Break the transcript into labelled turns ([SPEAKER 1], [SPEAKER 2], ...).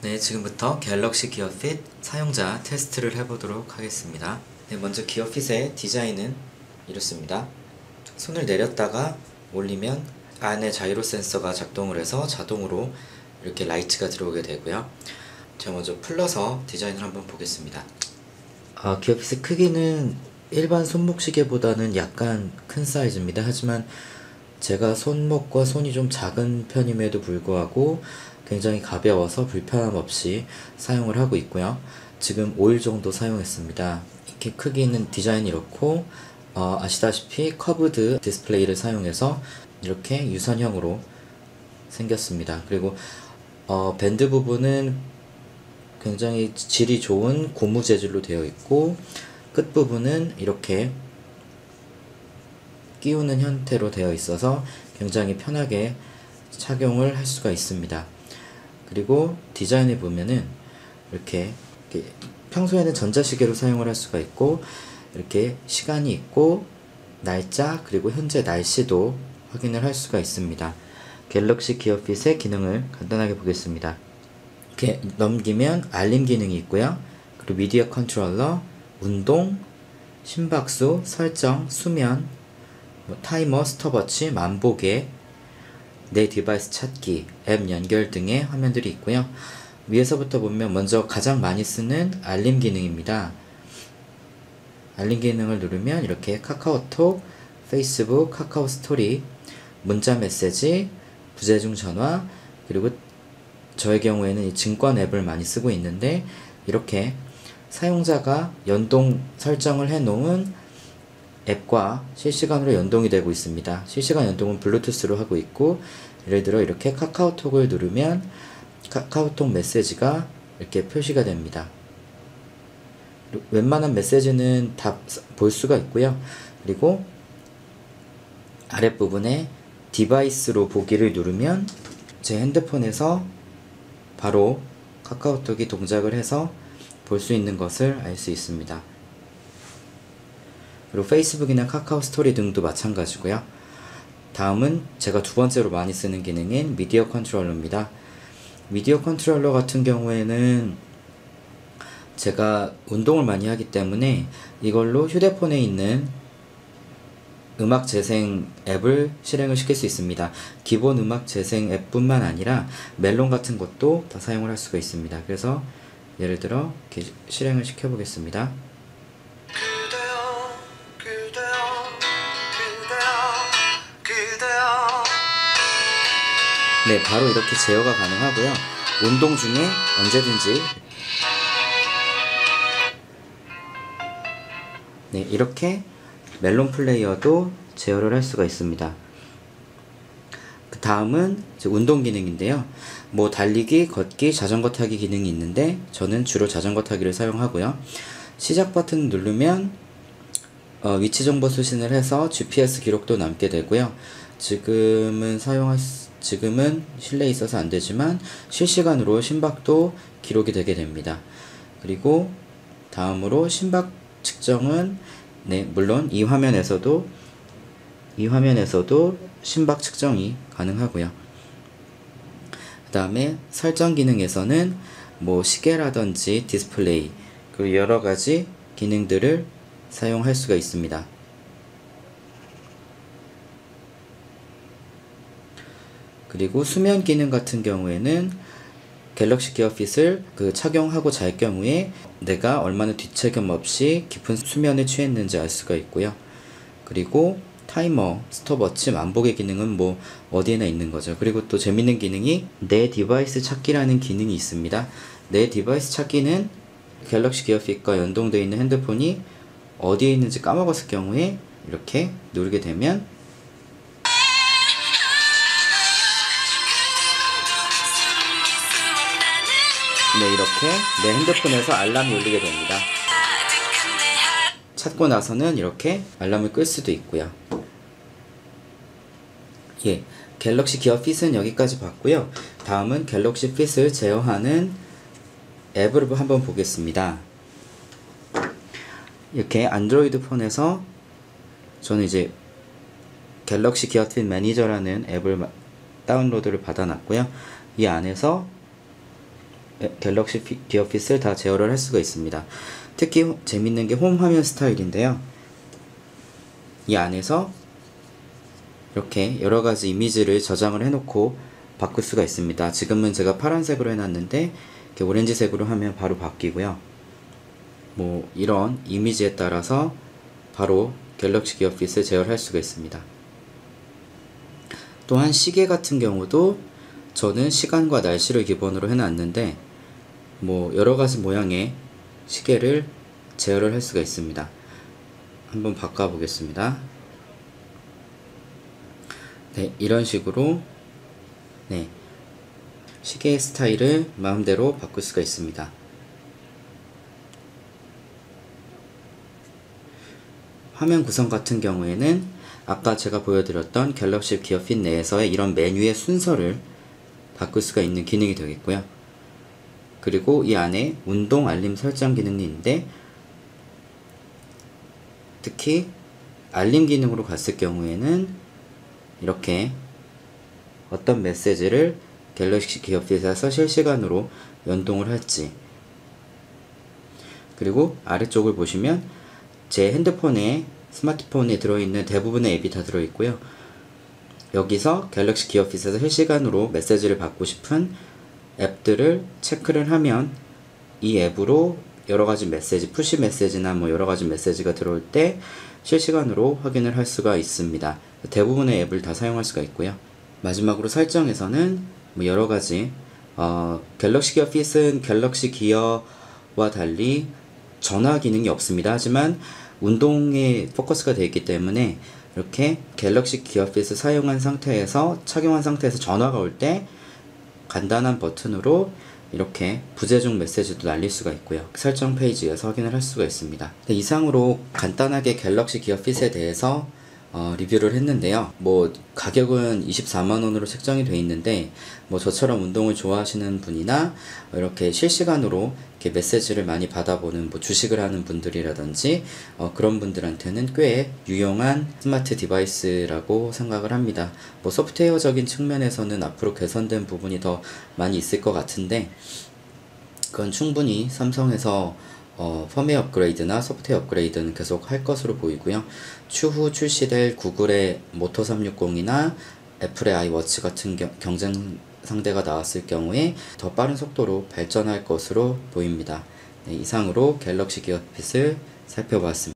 [SPEAKER 1] 네, 지금부터 갤럭시 기어핏 사용자 테스트를 해보도록 하겠습니다. 네, 먼저 기어핏의 디자인은 이렇습니다. 손을 내렸다가 올리면 안에 자이로 센서가 작동을 해서 자동으로 이렇게 라이트가 들어오게 되고요. 제가 먼저 풀러서 디자인을 한번 보겠습니다. 기어핏의 크기는 일반 손목시계보다는 약간 큰 사이즈입니다. 하지만 제가 손목과 손이 좀 작은 편임에도 불구하고 굉장히 가벼워서 불편함 없이 사용을 하고 있고요. 지금 5일 정도 사용했습니다. 이렇게 크기 있는 디자인이 이렇고 아시다시피 커브드 디스플레이를 사용해서 이렇게 유선형으로 생겼습니다. 그리고 밴드 부분은 굉장히 질이 좋은 고무 재질로 되어 있고 끝부분은 이렇게 끼우는 형태로 되어 있어서 굉장히 편하게 착용을 할 수가 있습니다. 그리고 디자인을 보면은 이렇게 평소에는 전자시계로 사용을 할 수가 있고 이렇게 시간이 있고 날짜 그리고 현재 날씨도 확인을 할 수가 있습니다. 갤럭시 기어핏의 기능을 간단하게 보겠습니다. 이렇게 넘기면 알림 기능이 있고요. 그리고 미디어 컨트롤러, 운동, 심박수, 설정, 수면, 타이머, 스톱워치, 만보계, 내 디바이스 찾기, 앱 연결 등의 화면들이 있고요. 위에서부터 보면 먼저 가장 많이 쓰는 알림 기능입니다. 알림 기능을 누르면 이렇게 카카오톡, 페이스북, 카카오 스토리, 문자 메시지, 부재중 전화, 그리고 저의 경우에는 이 증권 앱을 많이 쓰고 있는데 이렇게 사용자가 연동 설정을 해놓은 앱과 실시간으로 연동이 되고 있습니다. 실시간 연동은 블루투스로 하고 있고 예를 들어 이렇게 카카오톡을 누르면 카카오톡 메시지가 이렇게 표시가 됩니다. 웬만한 메시지는 다 볼 수가 있고요. 그리고 아랫부분에 디바이스로 보기를 누르면 제 핸드폰에서 바로 카카오톡이 동작을 해서 볼 수 있는 것을 알 수 있습니다. 그리고 페이스북이나 카카오 스토리 등도 마찬가지고요. 다음은 제가 두 번째로 많이 쓰는 기능인 미디어 컨트롤러입니다. 미디어 컨트롤러 같은 경우에는 제가 운동을 많이 하기 때문에 이걸로 휴대폰에 있는 음악 재생 앱을 실행을 시킬 수 있습니다. 기본 음악 재생 앱뿐만 아니라 멜론 같은 것도 다 사용을 할 수가 있습니다. 그래서 예를 들어 이렇게 실행을 시켜 보겠습니다. 네, 바로 이렇게 제어가 가능하고요. 운동 중에 언제든지 네, 이렇게 멜론 플레이어도 제어를 할 수가 있습니다. 그 다음은 운동 기능인데요. 뭐 달리기, 걷기, 자전거 타기 기능이 있는데 저는 주로 자전거 타기를 사용하고요. 시작 버튼 누르면 위치 정보 수신을 해서 GPS 기록도 남게 되고요. 지금은 실내에 있어서 안 되지만 실시간으로 심박도 기록이 되게 됩니다. 그리고 다음으로 심박 측정은 네, 물론 이 화면에서도 심박 측정이 가능하고요. 그 다음에 설정 기능에서는 뭐 시계라든지 디스플레이 그리고 여러가지 기능들을 사용할 수가 있습니다. 그리고 수면 기능 같은 경우에는 갤럭시 기어핏을 착용하고 잘 경우에 내가 얼마나 뒤책임 없이 깊은 수면에 취했는지 알 수가 있고요. 그리고 타이머, 스톱워치, 만보계 기능은 뭐 어디에나 있는 거죠. 그리고 또 재밌는 기능이 내 디바이스 찾기라는 기능이 있습니다. 내 디바이스 찾기는 갤럭시 기어핏과 연동되어 있는 핸드폰이 어디에 있는지 까먹었을 경우에 이렇게 누르게 되면 네, 이렇게 내 핸드폰에서 알람이 울리게 됩니다. 찾고 나서는 이렇게 알람을 끌 수도 있고요. 예, 갤럭시 기어핏은 여기까지 봤고요. 다음은 갤럭시 핏을 제어하는 앱을 한번 보겠습니다. 이렇게 안드로이드 폰에서 저는 이제 갤럭시 기어핏 매니저라는 앱을 다운로드를 받아놨고요. 이 안에서 갤럭시 기어핏을 다 제어를 할 수가 있습니다. 특히 재밌는 게 홈 화면 스타일인데요. 이 안에서 이렇게 여러가지 이미지를 저장을 해놓고 바꿀 수가 있습니다. 지금은 제가 파란색으로 해놨는데 이렇게 오렌지색으로 하면 바로 바뀌고요. 뭐 이런 이미지에 따라서 바로 갤럭시 기어핏을 제어할 수가 있습니다. 또한 시계 같은 경우도 저는 시간과 날씨를 기본으로 해놨는데 뭐 여러가지 모양의 시계를 제어를 할 수가 있습니다. 한번 바꿔 보겠습니다. 네, 이런 식으로 네, 시계의 스타일을 마음대로 바꿀 수가 있습니다. 화면 구성 같은 경우에는 아까 제가 보여드렸던 갤럭시 기어핏 내에서의 이런 메뉴의 순서를 바꿀 수가 있는 기능이 되겠고요. 그리고 이 안에 운동 알림 설정 기능이 있는데 특히 알림 기능으로 갔을 경우에는 이렇게 어떤 메시지를 갤럭시 기어핏에서 실시간으로 연동을 할지, 그리고 아래쪽을 보시면 제 핸드폰에 스마트폰에 들어있는 대부분의 앱이 다 들어있고요. 여기서 갤럭시 기어핏에서 실시간으로 메시지를 받고 싶은 앱들을 체크를 하면 이 앱으로 여러가지 메시지, 푸시 메시지나 뭐 여러가지 메시지가 들어올 때 실시간으로 확인을 할 수가 있습니다. 대부분의 앱을 다 사용할 수가 있고요. 마지막으로 설정에서는 뭐 여러가지 갤럭시 기어핏은 갤럭시 기어와 달리 전화 기능이 없습니다. 하지만 운동에 포커스가 되어 있기 때문에 이렇게 갤럭시 기어핏을 사용한 상태에서 착용한 상태에서 전화가 올 때 간단한 버튼으로 이렇게 부재중 메시지도 날릴 수가 있고요. 설정 페이지에서 확인을 할 수가 있습니다. 이상으로 간단하게 갤럭시 기어핏에 대해서 리뷰를 했는데요. 뭐 가격은 24만원으로 책정이 되어 있는데 뭐 저처럼 운동을 좋아하시는 분이나 이렇게 실시간으로 이렇게 메시지를 많이 받아보는 뭐 주식을 하는 분들이라든지 그런 분들한테는 꽤 유용한 스마트 디바이스라고 생각을 합니다. 뭐 소프트웨어적인 측면에서는 앞으로 개선된 부분이 더 많이 있을 것 같은데 그건 충분히 삼성에서 펌웨어 업그레이드나 소프트웨어 업그레이드는 계속 할 것으로 보이고요. 추후 출시될 구글의 모토 360이나 애플의 아이워치 같은 경쟁 상대가 나왔을 경우에 더 빠른 속도로 발전할 것으로 보입니다. 네, 이상으로 갤럭시 기어핏을 살펴봤습니다.